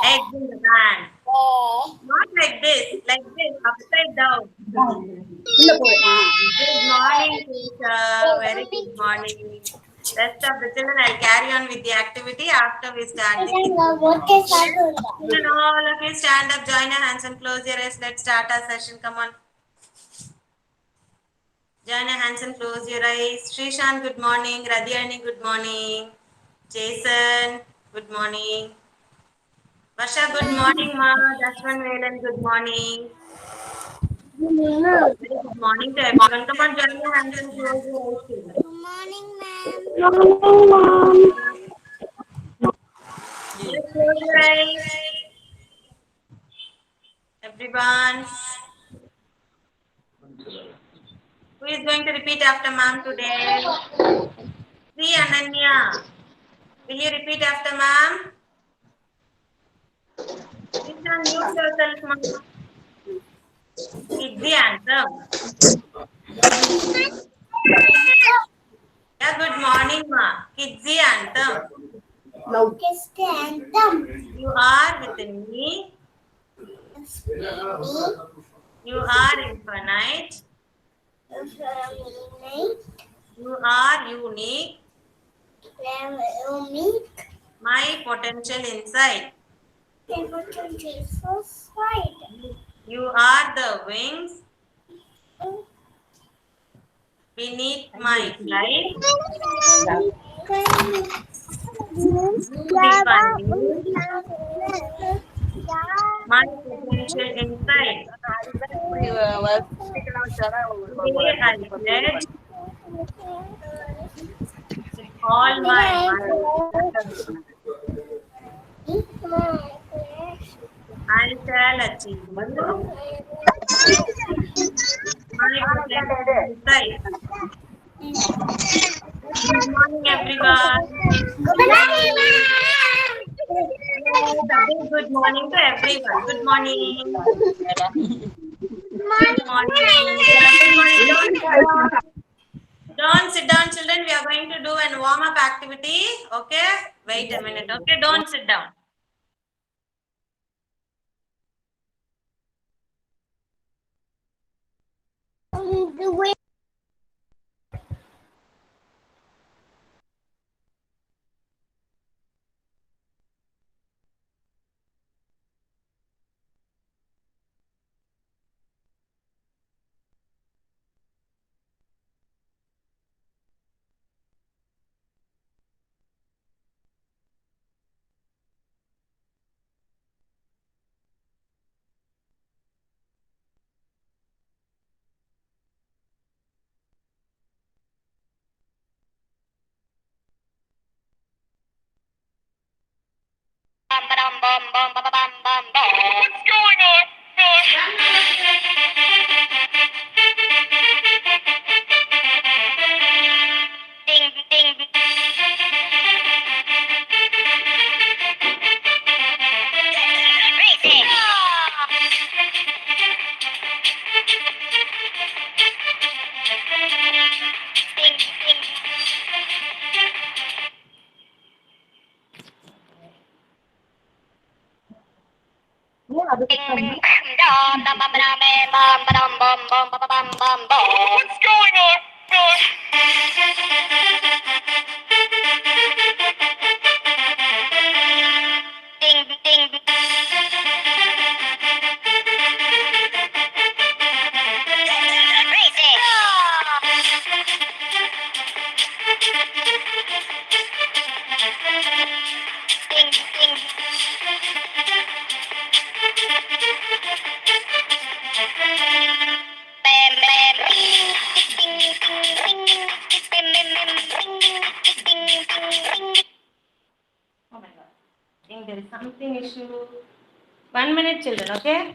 Eggs in the pan. Not like this, upside down. Good morning, teacher. Very good morning. Rest of the children, I'll carry on with the activity after we start the kids. Children, all of you stand up, join your hands and close your eyes. Let's start our session. Come on. Join your hands and close your eyes. Srishan, good morning. Radhyani, good morning. Jason, good morning. Vasha, good morning, ma. Dashman Velan, good morning. Very good morning to everyone. Come on, join your hands and close your eyes, children. Good morning, ma'am. Let's close your eyes. Everyone. Who is going to repeat after ma'am today? Sri Ananya. Will you repeat after ma'am? Please unmute yourself, ma'am. It's the anthem. Yeah, good morning, ma. Kids anthem. Kiss the anthem. You are within me. You are infinite. You are unique. My potential inside. You are the wings beneath my flight. You define me. My potential inside. Today I pledge with all my might. I shall achieve my potential inside. Good morning, everyone. Yes, a big good morning to everyone. Good morning. Good morning. Good morning. Don't sit down. Don't sit down, children. We are going to do an warm-up activity. Okay? Wait a minute. Okay? Don't sit down. What's going on? Ding, ding. Racing. Ding, ding. What's going on? Ding, ding. Racing. Ding, ding. Bam, bam. Ding, ding, ding, ding. Bam, bam, bam. Ding, ding, ding, ding, ding. Oh my God. I think there is something issue. 1 minute, children. Okay?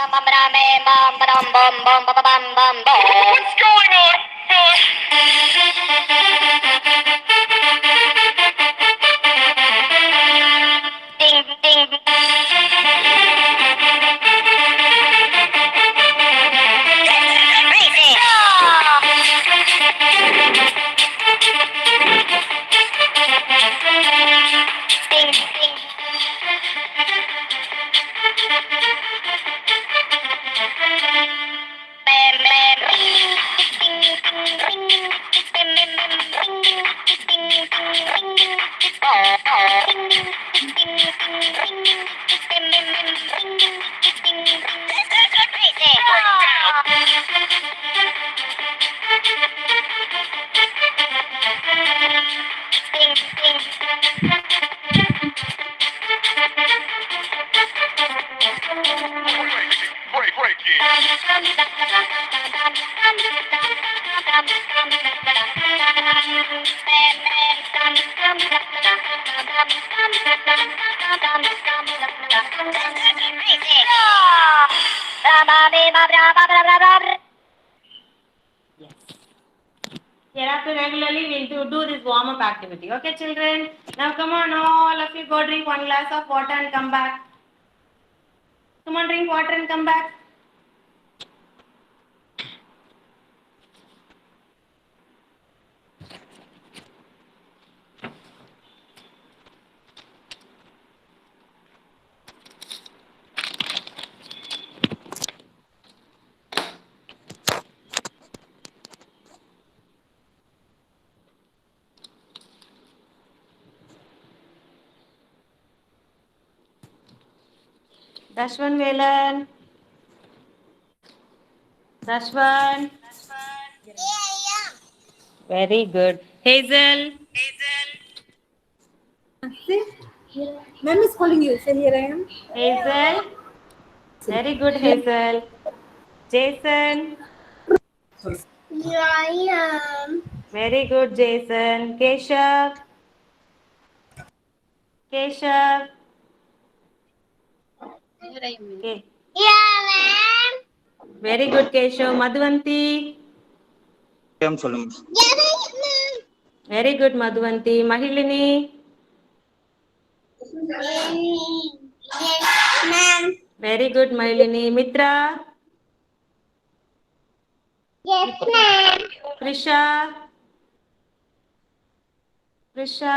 What's going on? Ding, ding. Crazy. Ding, ding. Bam, bam. Hereafter regularly we'll do this warm up activity. Okay, children? Now come on, all of you go drink one glass of water and come back. Come on, drink water and come back. Dashwan Velan. Dashwan. Very good. Hazel. Ma'am is calling you. Say here I am. Hazel. Very good, Hazel. Jason. Here I am. Very good, Jason. Keshav. Keshav. Okay. Yeah, ma'am. Very good, Keshav. Madhuvanti. சொல்லுங்க. Very good, Madhuvanti. Mahilini. Yes, ma'am. Very good, Mahilini. Mitra. Yes, ma'am. Prisha. Prisha.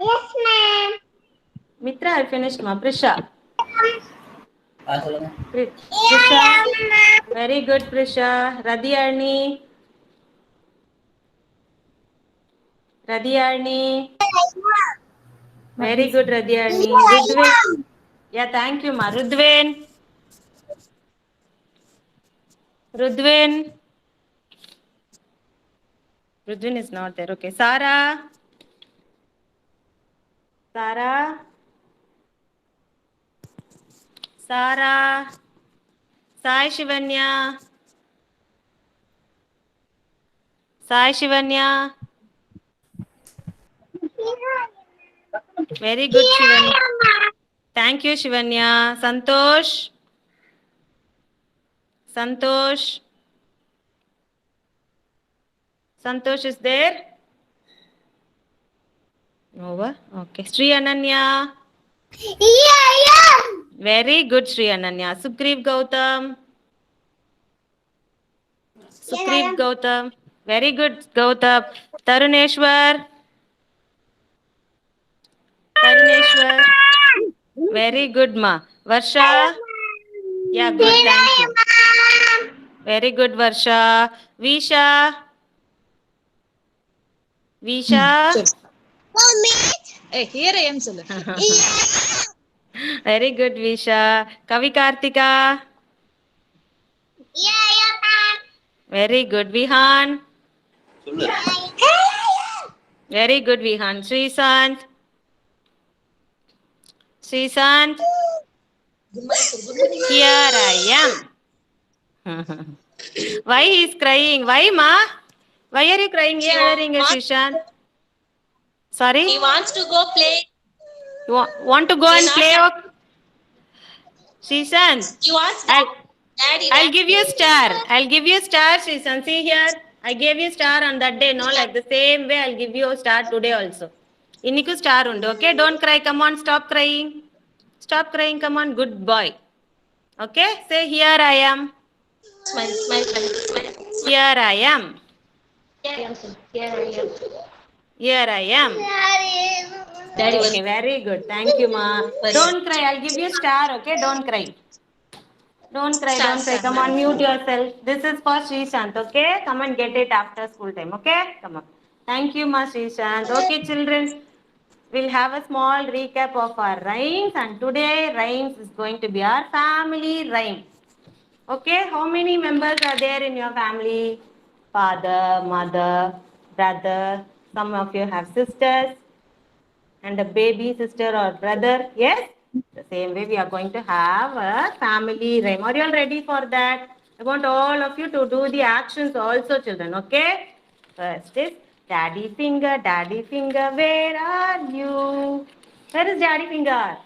Yes, ma'am. Mitra, I finished, ma. Prisha. சொல்லுங்க. Prisha. Very good, Prisha. Radhyarni. Radhyarni. Very good, Radhyarni. Rudvin. Yeah, thank you, ma. Rudvin. Rudvin. Rudvin is not there. Okay. Sarah. Sarah. Sarah. Sai Shivanya. Sai Shivanya. Very good, Shivanya. Thank you, Shivanya. Santosh. Santosh. Santosh is there? Over. Okay. Sri Ananya. Yeah. Very good, Sri Ananya. Sugriv Gautam. Sugriv Gautam. Very good, Gautam. Taruneshwar. Taruneshwar. Very good, ma. Varsha. Yeah, good. Thank you. Very good, Varsha. Visha. Visha. Hey, here I am, Sulu. Very good, Visha. Kavi Kartika. Very good, Vihan. Very good, Vihan. Srisant. Srisant. Here I am. Why he is crying? Why, ma? Why are you crying? Srisant? Sorry? He wants to go play. You want to go and play? Shishan, You ask Daddy. I'll give you a star. I'll give you a star, Shishan. See here. I gave you a star on that day, no? Like the same way, I'll give you a star today also. Inniku star undu, okay? Don't cry. Come on, stop crying. Stop crying. Come on, good boy. Okay? Say, here I am. Smile, smile, smile, smile. Here I am. Here I am, son. Here I am. Here I am. Daddy was Okay, very good. Thank you, ma. Don't cry. I'll give you a star, okay? Don't cry. Don't cry, star, don't cry. star. Come on, mute yourself. This is for Srishant, okay? Come and get it after school time, okay? Come on. Thank you, ma Srishant. Okay, children. We'll have a small recap of our rhymes, and today rhymes is going to be our family rhyme. Okay, how many members are there in your family? Father, mother, brother. Some of you have sisters and a baby sister or brother. Yes? The same way we are going to have a family rhyme. Are you all ready for that? I want all of you to do the actions also, children. Okay? First is daddy finger, where are you? Where is daddy finger?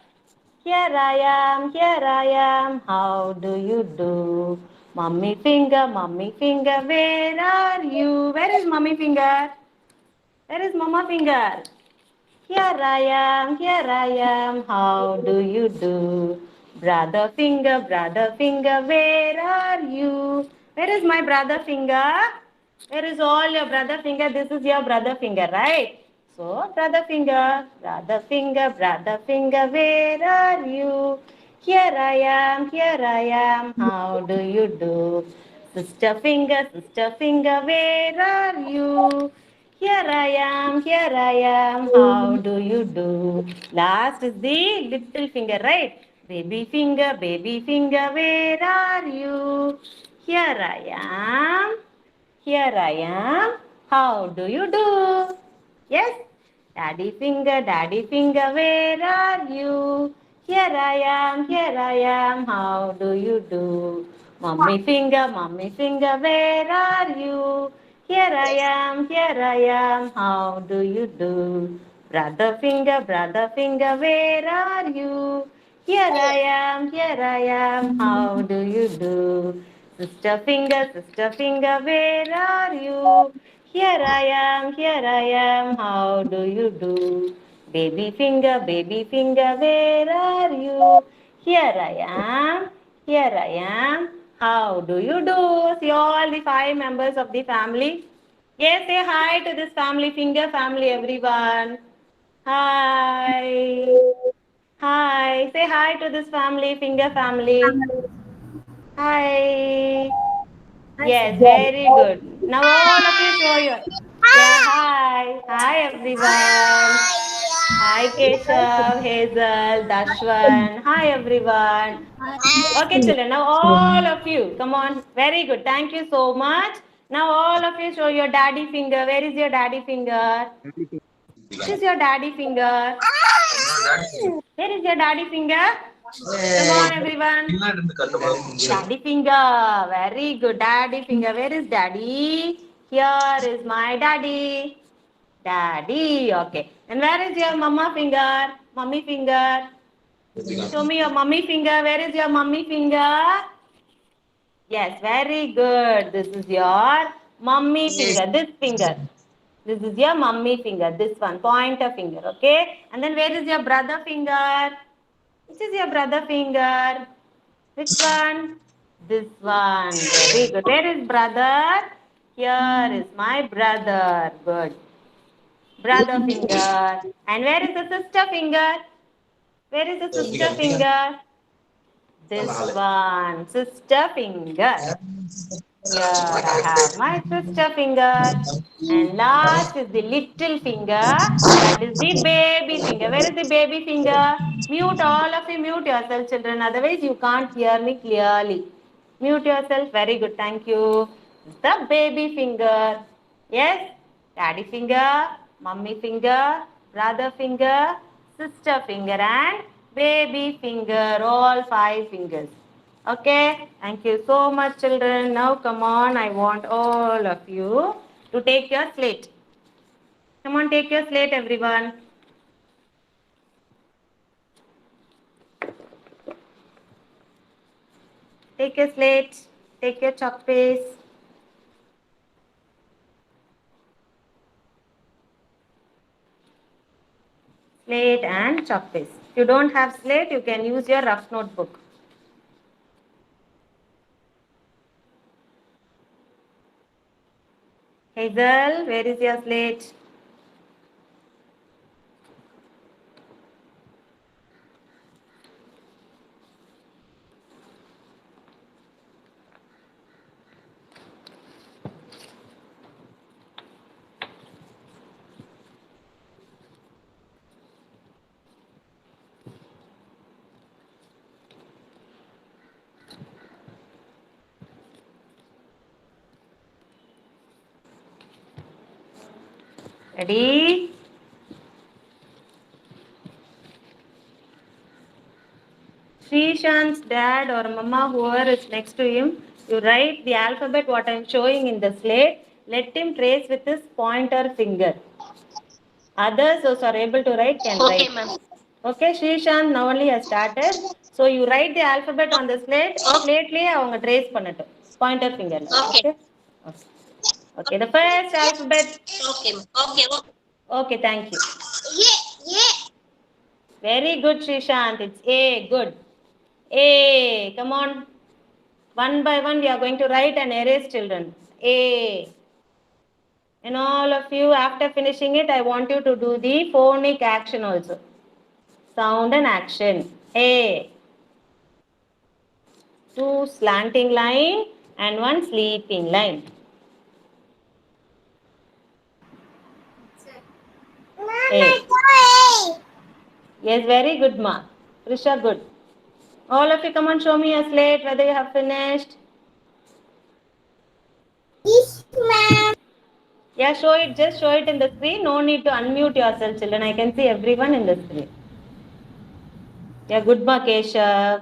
Here I am, how do you do? Mummy finger, where are you? Where is mummy finger? Where is mama finger? Here I am, how do you do? Brother finger, where are you? Where is my brother finger? Where is all your brother finger? This is your brother finger, right? So, brother finger, where are you? Here I am, how do you do? Sister finger, where are you? Here I am, how do you do? Last is the little finger, right? Baby finger, where are you? Here I am, how do you do? Yes? Daddy finger, where are you? Here I am, how do you do? Mummy finger, where are you? Here I am, how do you do? Brother finger, where are you? Here I am, how do you do? Sister finger, where are you? Here I am, how do you do? Baby finger, where are you? Here I am, how do you do? See all the 5 members of the family. Yes, say hi to this family, finger family, everyone. Hi. Hi. Say hi to this family, finger family. Hi. Yes, very good. Now all of you show your. Yeah, hi. Hi everyone. Hi Keshav, Hazel, Dashwan. Hi everyone. Okay, children. Now all of you, come on. Very good. Thank you so much. Now all of you show your daddy finger. Where is your daddy finger? This is your daddy finger. Where is your daddy finger? Come on, everyone. Daddy finger. Very good. Daddy finger. Where is daddy? Here is my daddy. Daddy. Okay. And where is your mama finger? Mummy finger. Show me your mummy finger. Where is your mummy finger? Yes, very good. This is your mummy finger. This finger. This is your mummy finger. This one, pointer finger. Okay. And then where is your brother finger? Which is your brother finger? Which one? This one. Very good. Where is brother? Here is my brother. Good. Brother finger. And where is the sister finger? Where is the sister finger? This one. Sister finger. Here I have my sister finger. And last is the little finger. That is the baby finger. Where is the baby finger? Mute, all of you mute yourself, children. Otherwise, you can't hear me clearly. Mute yourself. Very good. Thank you. The baby finger. Yes? Daddy finger, mummy finger, brother finger, sister finger, and baby finger. All 5 fingers. Okay, thank you so much, children. Now, come on, I want all of you to take your slate. Come on, take your slate, everyone. Take your slate. Take your chalk paste. Slate and chalk paste. If you don't have slate, you can use your rough notebook. Hazel, where is your slate? Ready? Srishant's dad or mama, whoever is next to him, you write the alphabet what I am showing in the slate. Let him trace with his pointer finger. Others those are able to write can Okay, write. ma'am. Okay, Srishant now only has started. So you write the alphabet on the slate. Slate-லயே அவங்க trace பண்ணட்டும். Pointer finger. Okay. Okay. Okay. Okay. The first alphabet. Okay, ma'am. Okay, okay. Okay, thank you. Yeah, yeah. Very good, Srishant. It's A. Good. A. Come on. One by one, we are going to write and erase, children. A. And all of you, after finishing it, I want you to do the phonic action also. Sound and action. A. Two slanting line and one sleeping line. A. Yes, very good, ma. Trisha, good. All of you, come on, show me a slate whether you have finished. Yes, ma'am. Yeah, show it. Just show it in the screen. No need to unmute yourself, children. I can see everyone in the screen. Yeah, good, ma, Keshav.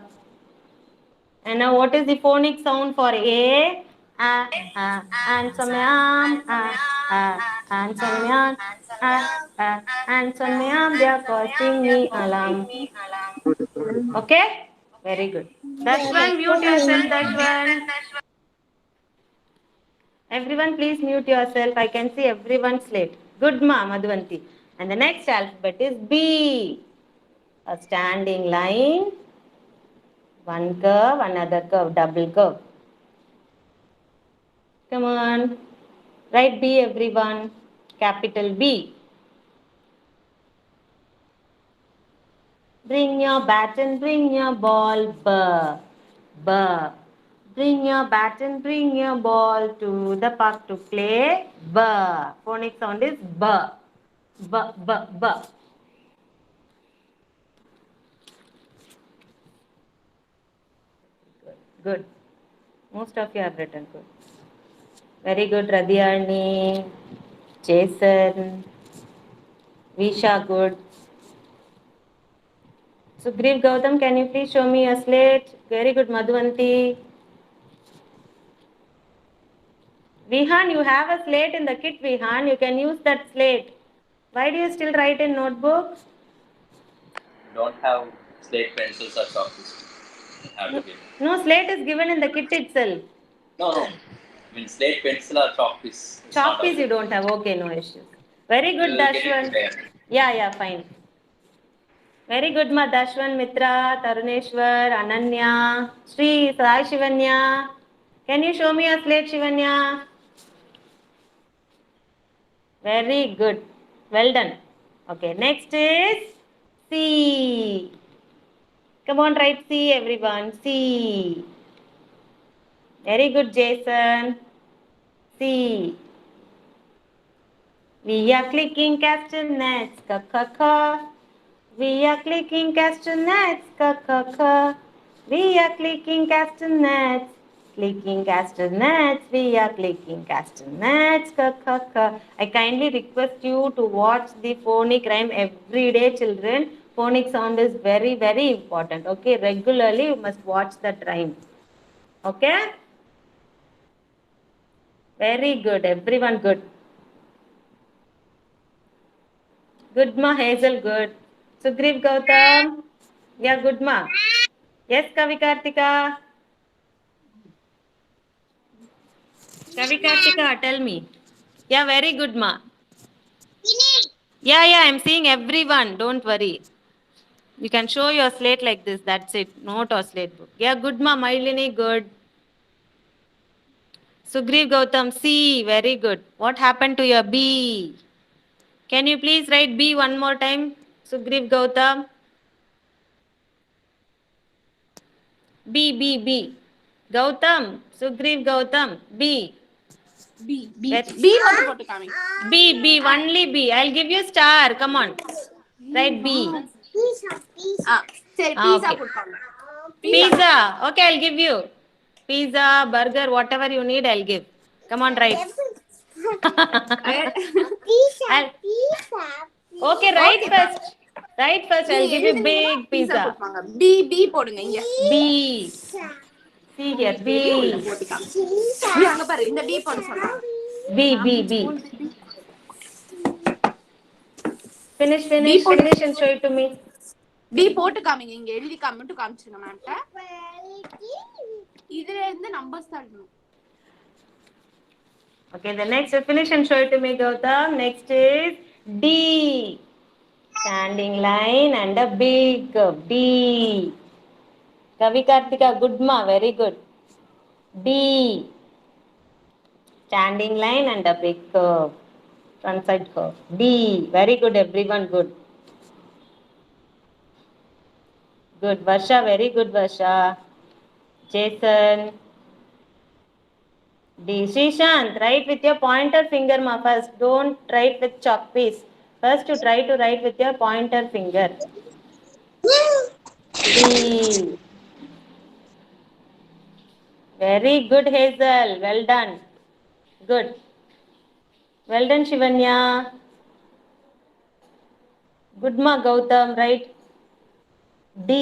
And now, what is the phonic sound for A? Answer me, answer me, answer me, they are causing me alarm. Okay? Very good. Dashwan, mute yourself, Dashwan. Everyone, please mute yourself. I can see everyone's slate. Good, ma, Madhuvanti. And the next alphabet is B. A standing line, one curve, another curve, double curve. Come on. Write B, everyone. Capital B. Bring your bat and bring your ball. B. B. Bring your bat and bring your ball to the park to play. B. Phonic sound is B. B, B, B. Good. Most of you have written good. Very good, Radhyani, Jason, Visha, good. Sugriv Gautam, can you please show me a slate? Very good, Madhuvanti. Vihan, you have a slate in the kit, Vihan. You can use that slate. Why do you still write in notebooks? Don't have slate pencils or chalks. Have to get. No, slate is given in the kit itself. No. I mean slate pencil or chalk piece. Chalk piece you don't have. Okay, no issues. Very good, Dashwan. Yeah, fine. Very good, ma. Dashwan, Mitra, Taruneshwar, Ananya, Sri, Sai Shivanya. Can you show me a slate, Shivanya? Very good. Well done. Okay, next is C. Come on, write C, everyone. C. Very good, Jason. C. We are clicking castanets, ka ka ka. We are clicking castanets, ka ka ka. We are clicking castanets, clicking castanets. We are clicking castanets, ka ka ka. I kindly request you to watch the phonic rhyme every day, children. Phonic sound is very, very important. Okay, regularly you must watch that rhyme. Okay? Very good, everyone good. Good, ma, Hazel, good. Sugriv Gautam. Yeah, good, ma. Yes, Kavi Kartika. Kavi Kartika, tell me. Yeah, very good, ma. Yeah, I'm seeing everyone. Don't worry. You can show your slate like this. That's it. Note or slate book. Yeah, good, ma. Mailini, good. Sugriv Gautam, C. Very good. What happened to your B? Can you please write B one more time? Sugriv Gautam. B. Gautam. Sugriv Gautam. B. B Let- மட்டும் போட்டு காமிங்க. B. Only B. I'll give you star. Come on. Write B. சரி Ah, பீஸா okay. கொடுப்பாங்க. Pizza. Okay, I'll give you. Pizza, burger, whatever you need, I'll give. Come on, write. I'll- Okay, write first. Write first. I'll give you big pizza. கொடுப்பாங்க. B போடுங்க இங்க. B. See here. B. போட்டு காமிங்க. அங்க பாரு இந்த D போட சொல்றாங்க. B. Finish and show it to me. B போட்டு காமிங்க இங்க எழுதி மட்டும் காமிச்சிருங்க மேம்ட்ட. இதுல இருந்து நம்பர்ஸ் தள்ளணும். Okay, the next finish and show it to me, Gautam. Next is D. Standing line and a big D. Kavi Kartika, good ma, very good. D. Standing line and a big curve. Front side curve. D. Very good, everyone, good. Good, Varsha, very good, Varsha. Jason. D. Srishant, write with your pointer finger, ma, first. Don't write with chalk piece. First, you try to write with your pointer finger. D. Very good, Hazel. Well done. Good. Well done, Shivanya. Good, ma, Gautam, right? D.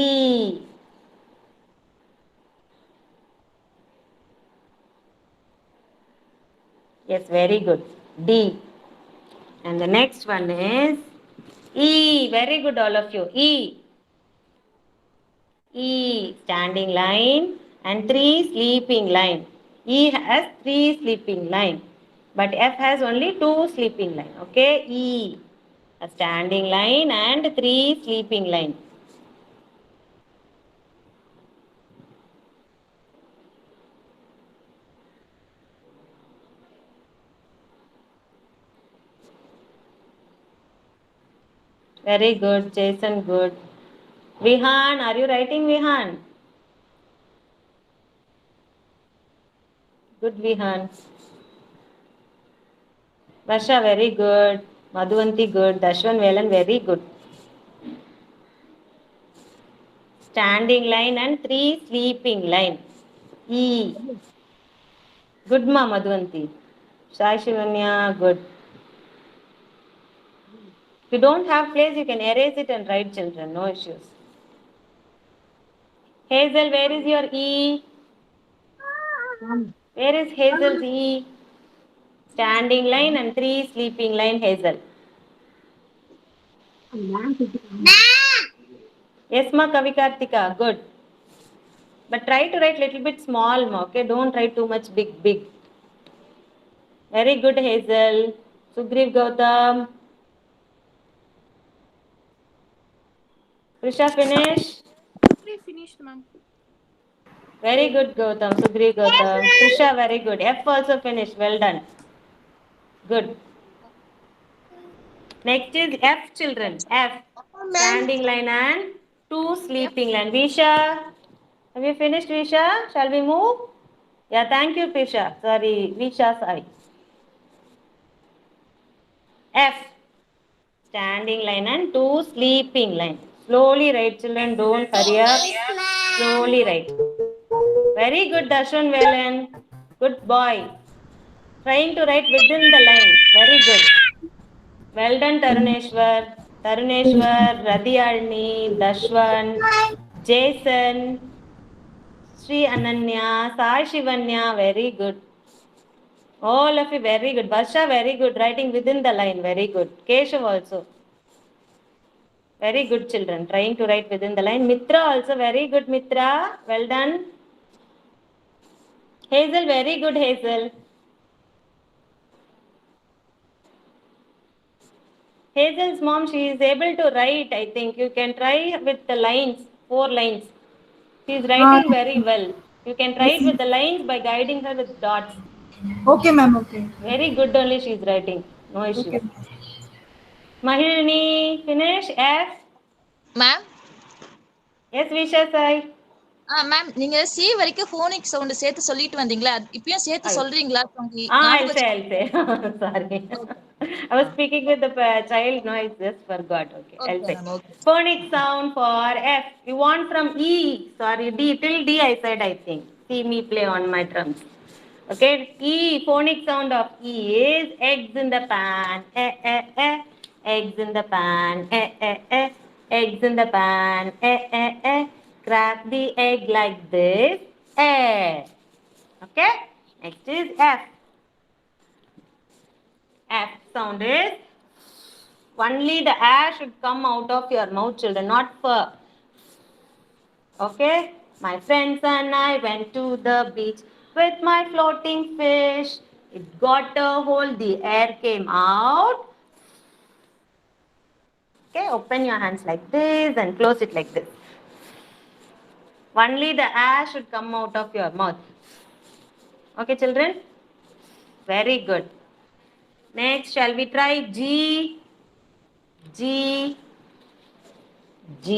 Yes, very good. D. And the next one is E. Very good, all of you. E. E. Standing line and 3 sleeping line. E has 3 sleeping line. But F has only 2 sleeping line. Okay? E. A standing line and 3 sleeping line. Very good, Jason, good. Vihan, are you writing, Vihan? Good, Vihan. Varsha, very good. Madhuvanti, good. Dashwan Velan, very good. Standing line and 3 sleeping line. E. Good, ma, Madhuvanti. Sai Shivanya, good. If you don't have place, you can erase it and write, children. No issues. Hazel, where is your E? Where is Hazel's E? Standing line and 3 sleeping line, Hazel. Yes, ma, Kavi Kartika, good. But try to write little bit small, ma, okay? Don't write too much big. Very good, Hazel. Sugriv Gautam. Prisha, finish. Finished, ma'am. Very good, Gautam. Sugriv Gautam. Prisha, very good. F also finished. Well done. Good. Next is F, children. F. Standing line and 2 sleeping line. Visha. Have you finished, Visha? Shall we move? Yeah, thank you, Prisha. Sorry, Visha, sorry. F. Standing line and 2 sleeping line. Slowly write, children. Don't hurry up. Slowly write. Very good, Dashwan Velan. Good boy. Trying to write within the line. Very good. Well done, Taruneshwar. Radhyalini, Dashwan, Jason, Sri Ananya, Sai Shivanya. Very good. All of you very good. Varsha, very good. Writing within the line. Very good. Keshav also. Very good, children. Trying to write within the line. Mitra also very good, Mitra. Well done. Hazel, very good, Hazel. Hazel's mom, she is able to write, I think. You can try with the lines, 4 lines. She is writing very well. You can try it with the lines by guiding her with dots. Okay, ma'am. Okay. Very good only she is writing. No issues. Okay. Mahilini, finish. F. Ma'am Yes, Visha Sai. Ma'am நீங்க C வரைக்கும் phonic sound சேர்த்து சொல்லிட்டு வந்தீங்களா இப்பயும் சேர்த்து சொல்றீங்களா I'll say. Sorry. I was speaking with the child. No, I just forgot. Okay, I'll say. ma'am, okay. Phonic sound for F. You want from E. Sorry, D. Till D I said, I think. See me play on my drums. Okay, E. Phonic sound of E is eggs in the pan. Eggs in the pan. Eggs in the pan. Crack the egg like this. Okay, next is F. F sound is only the air should come out of your mouth, children, not fur. Okay, my friends and I went to the beach with my floating fish. It got a hole, the air came out. Okay, open your hands like this and close it like this. Only the air should come out of your mouth. Okay, children? Very good. Next, shall we try G? G. G.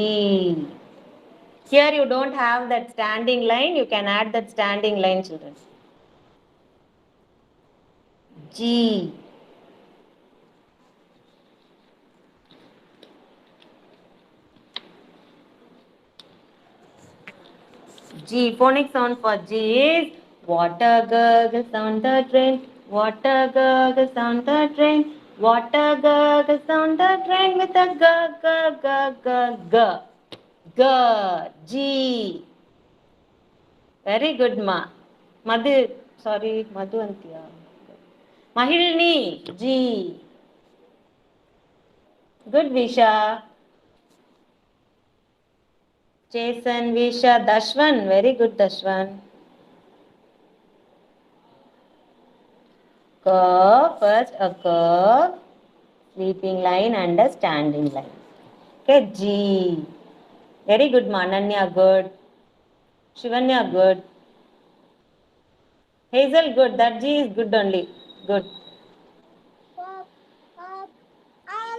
Here you don't have that standing line. You can add that standing line, children. G. G. Phonic sound for G is water gurgles on the drain. Water gurgles on the drain. Water gurgles on the drain with a g g g g g. G. G. Very good, ma. Madhu. Sorry, Madhu Antiya. Mahilini. G. Good, Visha. Jason, Visha, Dashwan. Very good, Dashwan. Curve, first a curve, sleeping line and a standing line. Okay, G. Very good, Mananya, good. Shivanya, good. Hazel, good. That G is good only. Good.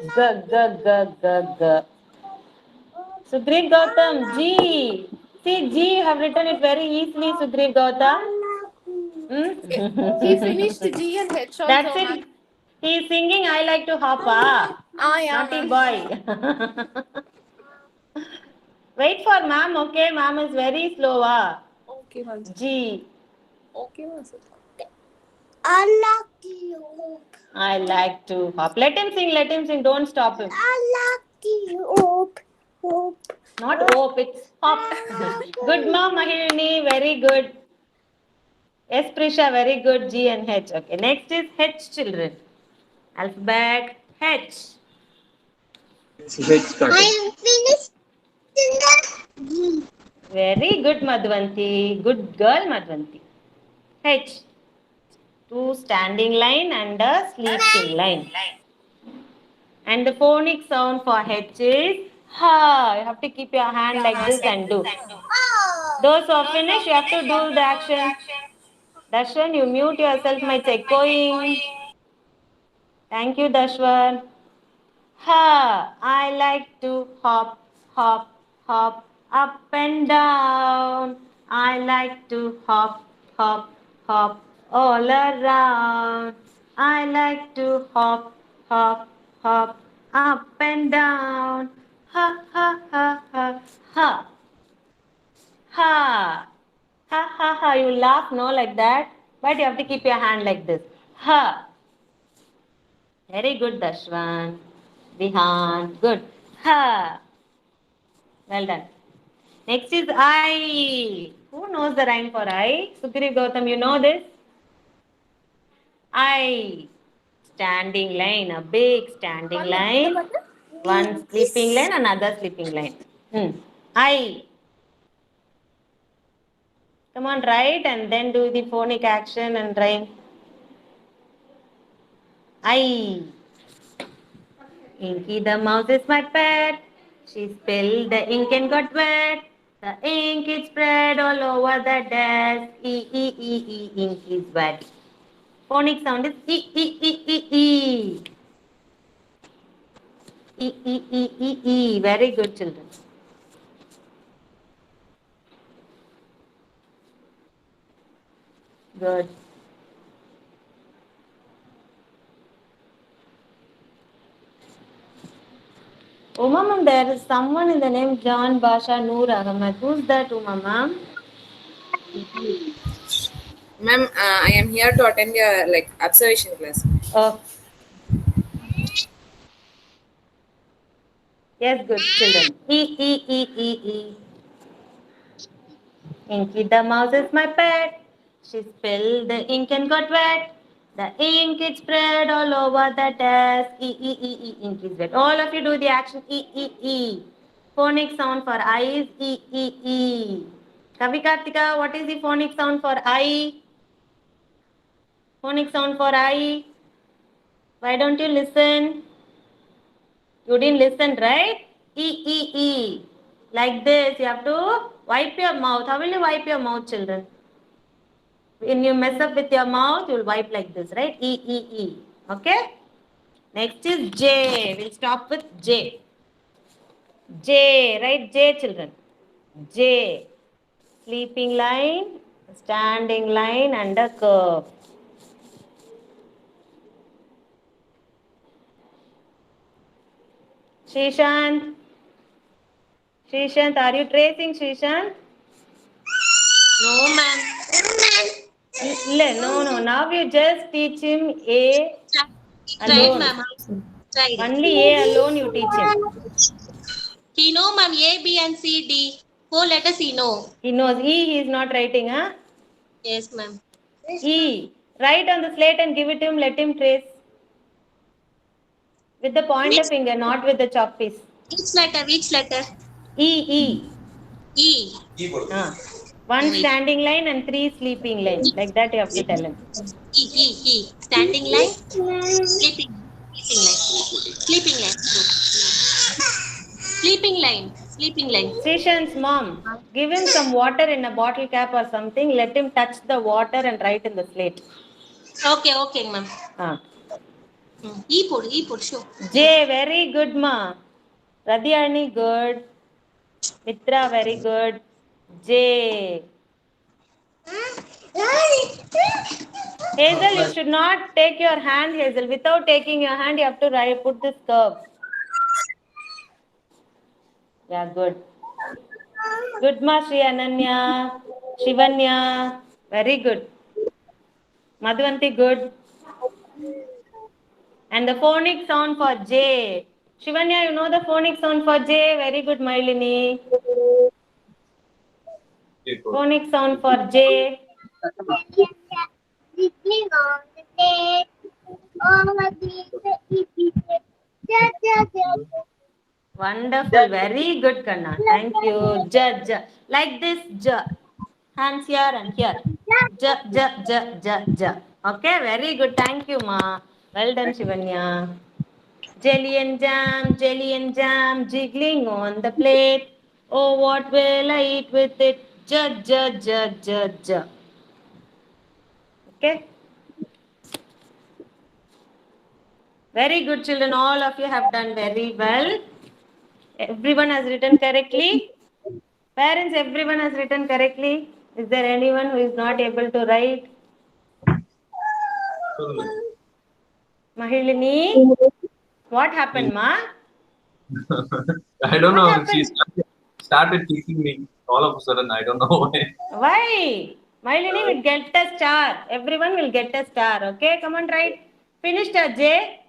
G, G, G, G, G. Sudhir Gautam, G. See, G, you have written it very easily, Sudhir Gautam. He finished G and H also. That's it. He is singing I like to hop. Yeah, Naughty ma'am. boy. Wait for ma'am, okay? Ma'am is very slow. Okay, ma'am. G. Okay, ma'am. I like you. I like to hop. Let him sing. Don't stop him. I like you. Not hope, it's hop. Good, ma'am, Mahilini. Very good. Yes, Prisha, very good. G and H. Okay, next is H, children. Alphabet H. H starting. I finished the Very good, Madhvanti. Good girl, Madhvanti. H. 2 standing line and a sleeping line. And the phonic sound for H is ha. You have to keep your hand like this and do. Those who are finished, you have to do the action. Dashwan, you mute yourself, my echoing. Thank you, Dashwan. Ha. I like to hop, hop, hop, up and down. I like to hop, hop, hop, all around. I like to hop, hop, hop, up and down. Ha, ha, ha, ha, ha. Ha. Ha, ha, ha. You laugh, no, like that. But you have to keep your hand like this. Ha. Very good, Dashwan. Vihan. Good. Ha. Well done. Next is I. Who knows the rhyme for I? Sugriv Gautam, you know this? I. Standing line, a big standing line. One sleeping line, another sleeping line. I. Come on, write and then do the phonic action and rhyme. I. Inky the mouse is my pet. She spilled the ink and got wet. The ink is spread all over the desk. Ink is wet. Phonic sound is e. E. Very good, children. Good. Uma ma'am, there is someone in the name John Basha Noor Ahmed. Who's that, Uma ma'am? Ma'am, I am here to attend your observation class. Oh. Yes, good children. E. Inky the mouse is my pet. She spilled the ink and got wet. The ink is spread all over the desk. E. Ink is wet. All of you do the action E. Phonic sound for I is E. Kavi Kartika, what is the phonic sound for I? Phonic sound for I. Why don't you listen? You didn't listen, right? E. Like this, you have to wipe your mouth. How will you wipe your mouth, children? When you mess up with your mouth, you will wipe like this, right? E. Okay? Next is J. We'll stop with J. J, right? J, children. J. Sleeping line, standing line, and a curve. Shrishant, are you tracing, Shrishant? No, ma'am. No. Now you just teach him A alone. ma'am. Only A alone you teach him. He know, ma'am. A, B, and C, D. 4 letters he know. He knows E, he is not writing, huh? Yes, ma'am. E. Write on the slate and give it to him, let him trace. With the pointer finger, not with the chalk piece. Which letter? E. One Wait. standing line and 3 sleeping lines. Like that you have to tell him. E. Standing line. Sleeping line. Srishant's mom, give him some water in a bottle cap or something. Let him touch the water and write in the slate. Okay, ma'am. E put, sure. J, very good, ma. Radhyani, good. Mitra, very good. J. Hazel, you should not take your hand, Hazel. Without taking your hand, you have to put this curve. Yeah, good. Good, ma, Shri Ananya. Shivanya, very good. Madhuvanti, good. And the phonic sound for J. Shivanya, you know the phonic sound for J? Very good, Mailini. Phonic sound for J. Wonderful, very good, Kanna. Thank you. J. Like this, J. Hands here and here. J. Okay, very good. Thank you, ma. Well done, Shivanya. Jelly and jam, jiggling on the plate. Oh, what will I eat with it? J. Okay. Very good, children. All of you have done very well. Everyone has written correctly. Parents, everyone has written correctly. Is there anyone who is not able to write? Mahilini, what happened, ma? I don't What know. happened? She started kicking me all of a sudden. I don't know why. Why? Mahilini will get a star. Everyone will get a star. Okay, come on, write. Finished, J.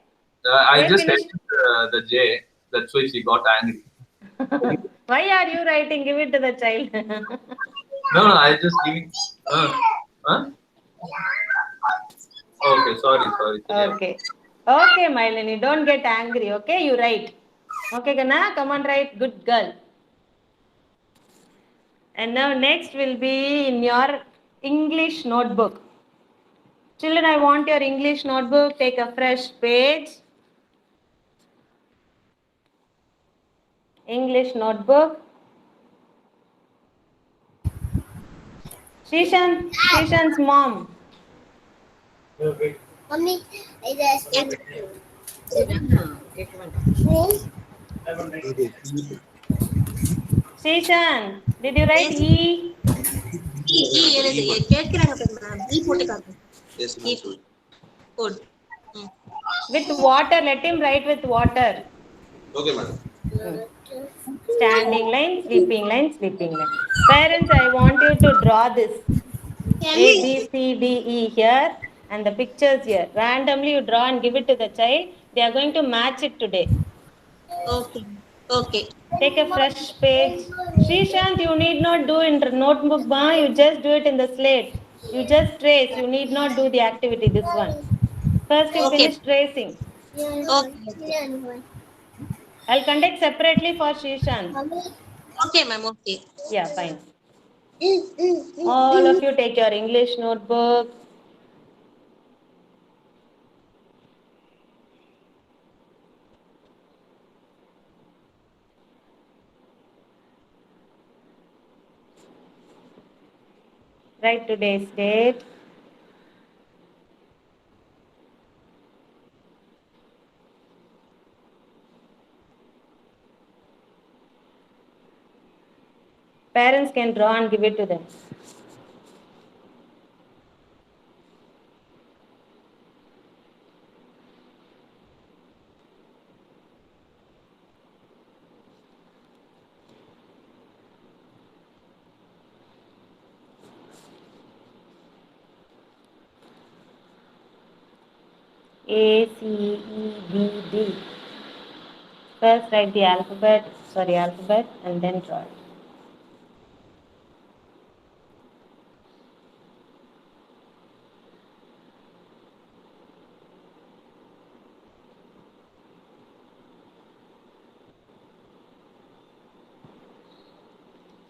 I J just finished. ended the J. That's why she got angry. Why are you writing? Give it to the child. No, I just giving. Huh? Okay, sorry. Okay, Mailini, don't get angry. Okay, you write. Okay, Gana, come on, write. Good girl. And now next will be in your English notebook. Children, I want your English notebook. Take a fresh page. English notebook. Shishan's mom. Mommy, Shishan, did you write Yes. E? கேட்கிறாங்க ma'am ஈ போட்டு காட்டு ஈ போடு With water, let him write with water. Okay, madam. Standing line, sleeping line, sleeping line. Parents, I want you to draw this. A, B, C, D, E here and the pictures here. Randomly you draw and give it to the child. They are going to match it today. Okay okay Take a fresh page. Srishant, you need not do in notebook, ma. You just do it in the slate. You just trace. You need not do the activity, this one. First you Okay. finish tracing. I'll conduct separately for Srishant. Okay ma'am okay Yeah, fine. All of you take your English notebook. Write today's date. Parents can draw and give it to them. A, C, E, B, D. First write the alphabet, and then draw it.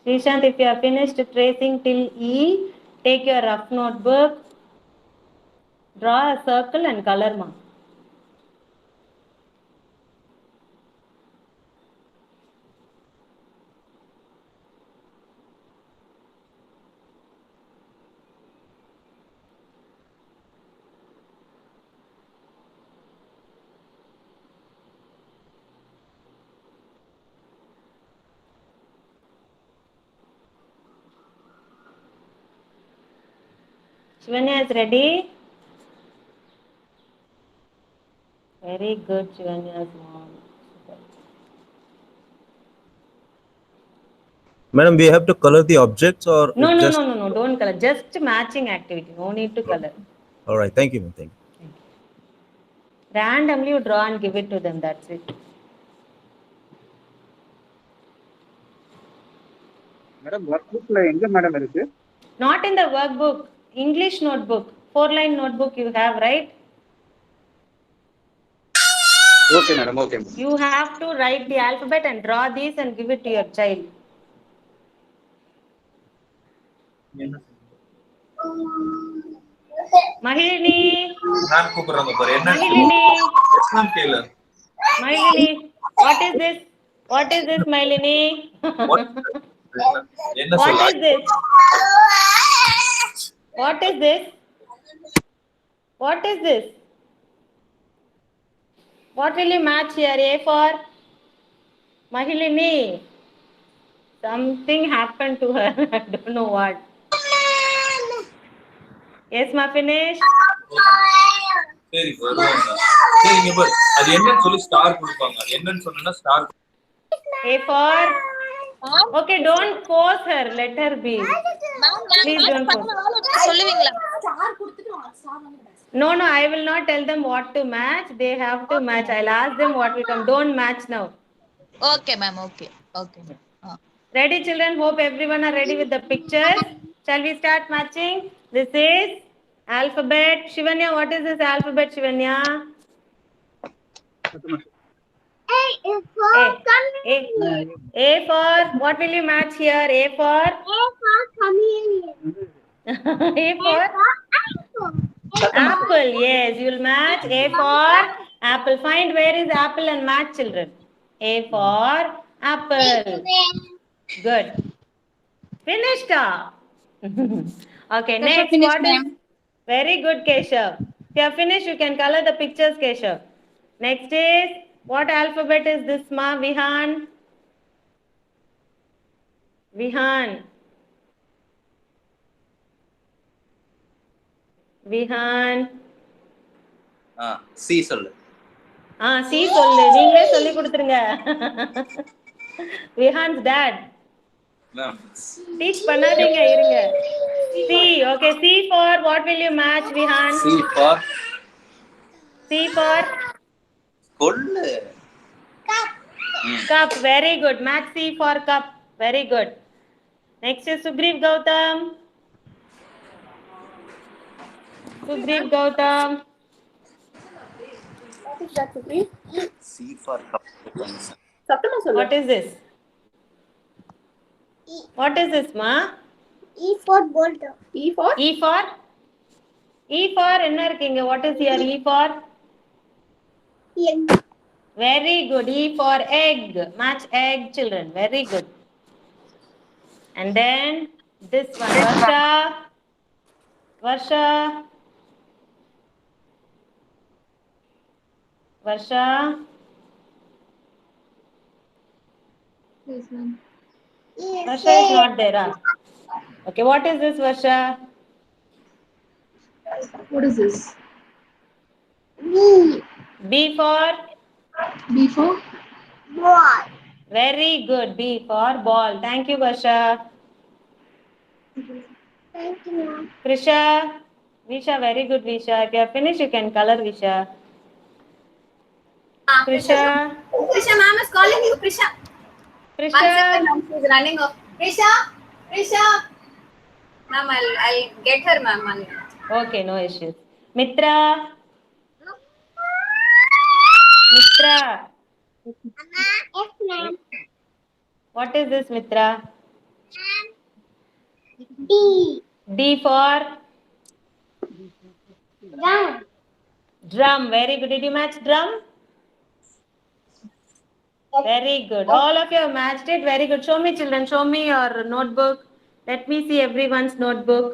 Srishant, if you have finished tracing till E, take your rough notebook, draw a circle and color mark. Shivanya is ready? Very good, Shivanya's mom. Madam, we have to color the objects or No, just... don't color. Just matching activity. No need to color. All right, thank you, ma'am. Thank you. Randomly you draw and give it to them. That's it. Madam work புக்ல எங்க madam இருக்கு? Not in the workbook. English notebook. 4-line notebook you have, right? Okay madam okay. You have to write the alphabet and draw these and give it to your child. Mahilini. நான் கூப்பிடுறேன் பாரு என்ன Mahilini. Ma'am கேளு Mahilini. What is this? What is this, Mahilini? என்ன What சொல்ல is this? What is this? What is this? What will you match here? A for Mahilini. Something happened to her. I don't know what. Yes, ma, finish. சரி வருவாங்க சரி இங்க பாரு அது என்னன்னு சொல்லி ஸ்டார் கொடுப்பாங்க அது என்னன்னு சொன்னா star A for. Okay, don't force her. Let her be. Please don't force. சொல்லுவீங்களா No, I will not tell them what to match. They have to match. I'll ask them what will come. Don't match now. Okay ma'am okay okay Ready, children? Hope everyone are ready with the pictures. Shall we start matching? This is alphabet. Shivanya, what is this alphabet, Shivanya? A for. What will you match here? A for. A for. Apple. Yes, you'll match A for apple. Find where is apple and match, children. A for Apple. Good. Finished. Okay, next. finished, What is? ma'am. Very good, Keshav. If you have finished, you can color the pictures, Keshav. Next is, what alphabet is this, ma? Vihan? Vihan. Vihan. C சொல்லு. C சொல்லு. நீங்களே சொல்லி கொடுத்துருங்க. Vihan's dad. Ma'am. Teach பண்ணாதீங்க, இருங்க. C. Okay, C for what will you match, Vihan? C for கொள்ளு. Cup. Very good. Match C for cup. Very good. Next is Sugriv Gautam. Sugriv Gautam. What is that, Sugri? C for cup. சத்தமா சொல்லு. What is this? What is this, ma? E for bolt. E for? E for? E for என்ன இருக்கீங்க? What is here? E for? Egg. Very good. E for egg. Match egg, children. Very good. And then this one, Varsha. Varsha. Varsha. Yes, ma'am. Varsha is not there. Okay, what is this, Varsha? What is this? B for? B for? Ball. Very good. B for ball. Thank you, Varsha. Thank you, ma'am. Krisha. Visha, very good, Visha. If you have finished, you can color, Visha. Krisha. Krisha, ma'am is calling you, Krisha. Krisha. She's running off. Krisha, Krisha. Ma'am, I'll get her, ma'am. Okay, no issues. Mitra. Mitra. Yes, ma'am. What is this, Mitra? D. D for Drum. drum. Very good. Did you match drum? Very good. All of you have matched it. Very good. Show me, children. Show me your notebook. Let me see everyone's notebook.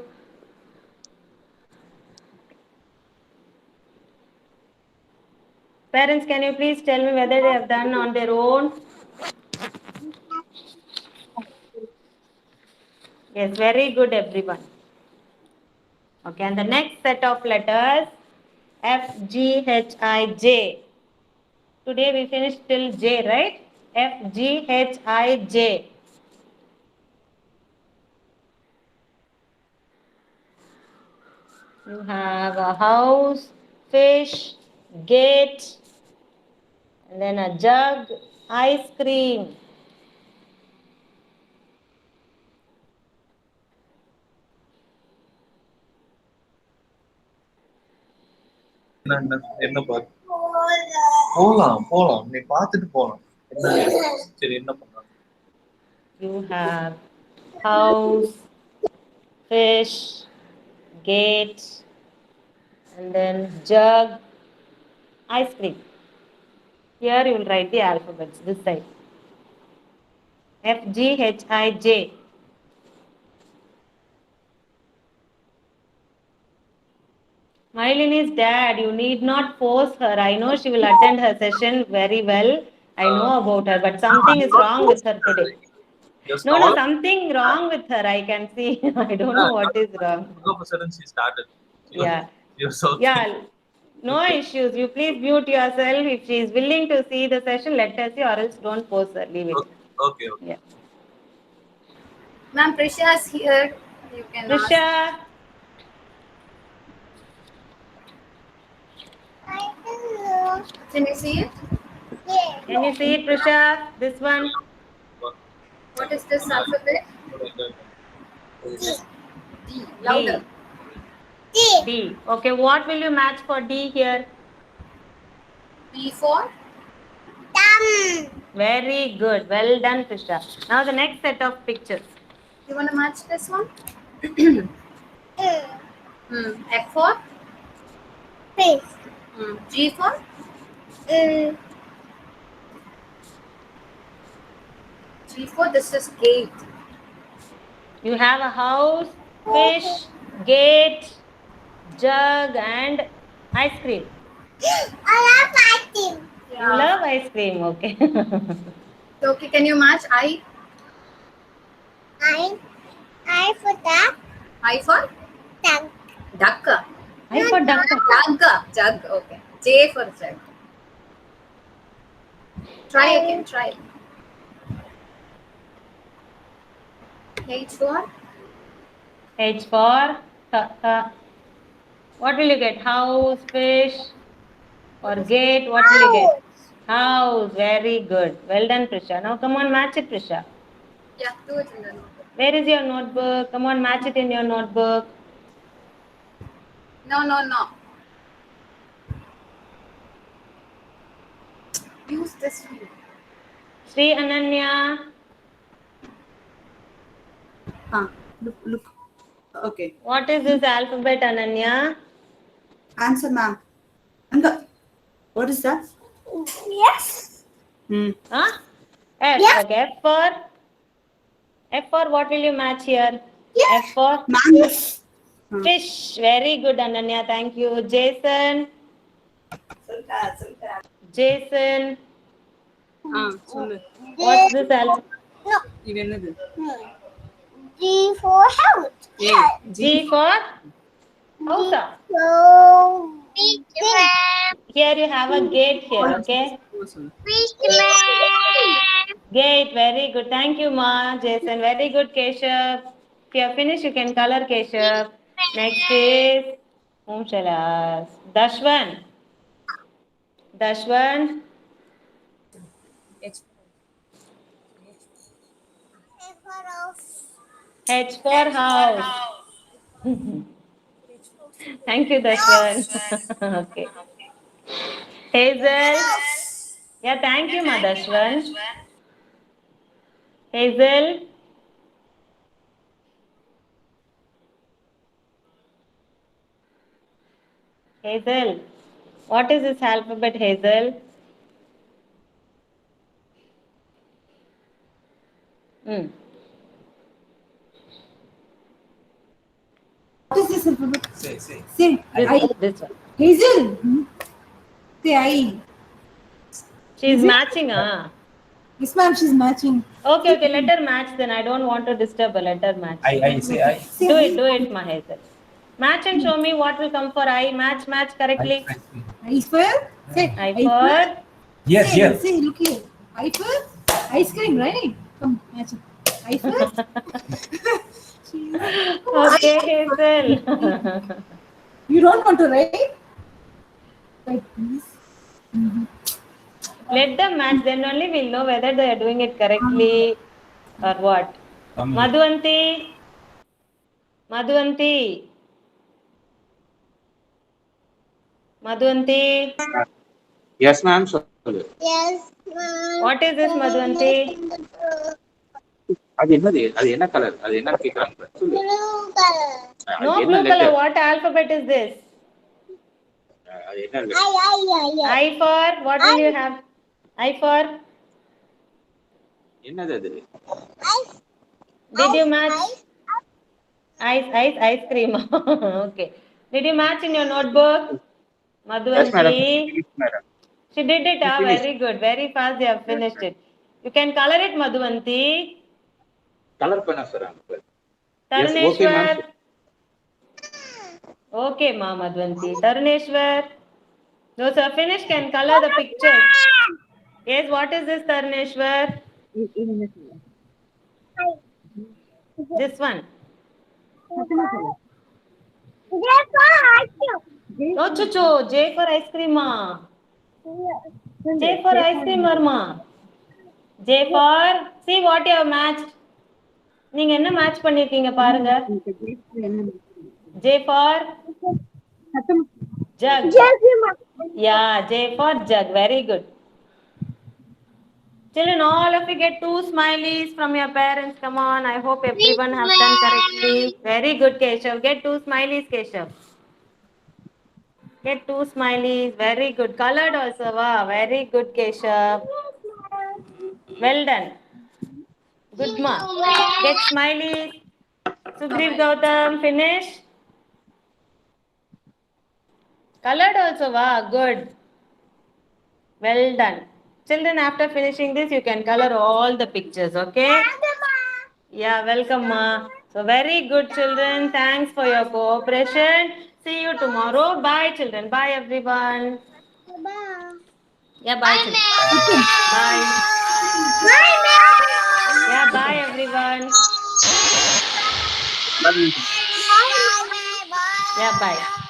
Parents, can you please tell me whether they have done on their own? Yes, very good, everyone. Okay, and the next set of letters, F, G, H, I, J. Today we finished till J, right? F, G, H, I, J. You have a house, fish, gate, and then a jug, ice cream. என்ன பாத்து போலாம் நீ பாத்துட்டு போலாம். சரி என்ன பண்றாங்க? You have house, fish, gate, and then jug, ice cream. Here you will write the alphabets this side. F, G, H, I, J. Milini's dad, you need not force her. I know she will attend her session very well. I know about her, but something is wrong with her today. Just No, all something wrong with her. I can see. I don't know what is wrong. all of a sudden she started. Yeah. You're so Yeah. No issues. You please mute yourself. If she is willing to see the session, let her see, or else don't force her. Leave it. Okay. Yeah. Ma'am, Prisha is here. You can Prisha. ask. Can you see it? Can you see it, Prisha? This one. What is this alphabet? D. Louder. D. Okay, what will you match for D here? B for? Very good. Well done, Prisha. Now the next set of pictures. You want to match this one? F for? Fish. G for? G4, this is gate. You have a house, fish, gate, jug, and ice cream. I love ice cream. You love ice cream, okay. So, okay, can you match I? I for that. I for Duck. duck. I for duck. Jug. Okay. J for jug. Try again. Try. H for H for what will you get? House, fish, or gate? What will you get? House. Very good. Well done, Prisha. Now come on, match it, Prisha. yeah. Do it in the notebook. Where is your notebook? Come on, match it in your notebook. No. Use this one. Sri Ananya. Look. Okay. What is this alphabet, Ananya? Answer, ma'am. What is that? Yes. Huh? F. Yes. Okay. F for what will you match here? Yes. F for Ma'am. fish. Very good, Ananya. Thank you. Jason. Jason. What's this alphabet? G for house. Yeah. G for house. So big man. Here you have a gate here, okay? Big man. Gate, very good. Thank you, Ma. Jason, very good, Keshav. If you are finished, you can color Keshav. Next is, whom shall I ask? Dashwan. Dashwan. H for house. Thank you, Dashwan. Okay. Hazel. Yeah, thank you, Ma Dashwan. Hazel. Hazel. What is this alphabet, Hazel? What is this alphabet? Say. This one. Hazel. Say I. She's matching, ah. Yes, ma'am. She's matching. Okay, let her match then. I don't want to disturb her. Let her match. I say I. Do it, Mahesh. Match and show me what will come for I. Match correctly. I for? Say. I for? Yes, Say, yes. Say, look here. I for? Ice cream, right? Come, match it. I for? Okay, Hazel. You don't want to write? Write, please. Let them match, then only we'll know whether they are doing it correctly or what. Madhuvanti. Yes, ma'am. Yes, ma'am. What is this, Madhuvanti? அது என்ன colour? அது என்ன கேக்குறாங்க? சொல்லு. Blue color. No blue color. What alphabet is this? அது என்ன? I for? What will you have? I for? என்னது அது? Did you match? Ice cream. Okay. Did you match in your notebook? Yes, madam. Madhuvanti. Yes, madam. She did it. Very good. Very fast. They have finished it. You can color it, Madhuvanti. Color பண்ண சொல்றாங்க. Taruneshwar. Okay, Ma Madhuvanti. Taruneshwar. Those are finished. Can color the picture. Yes, what is this, Taruneshwar? This one. No, Chuchu. J for ice cream, Ma. J for ice cream, Ma. J for. See what you have matched. நீங்க என்ன match பண்ணிருக்கீங்க பாருங்க. J for jug. Yeah, J for jug. Very good. Children, all of you get 2 smileys from your parents. Come on. I hope everyone has done correctly. Very good, Keshav. Get 2 smileys, Keshav. Get 2 smileys. Very good. Colored also. Wow. Very good, Keshav. Well done. Good ma. Get smiley. Sugriv Gautam, finish. Colored also, wow, good. Well done. Children, after finishing this, you can color all the pictures, okay? Yeah, welcome, ma. So, very good, children. Thanks for your cooperation. See you tomorrow. Bye, children. Bye, everyone. Yeah, bye, children. Bye. Yeah, bye, everyone. Yeah, bye.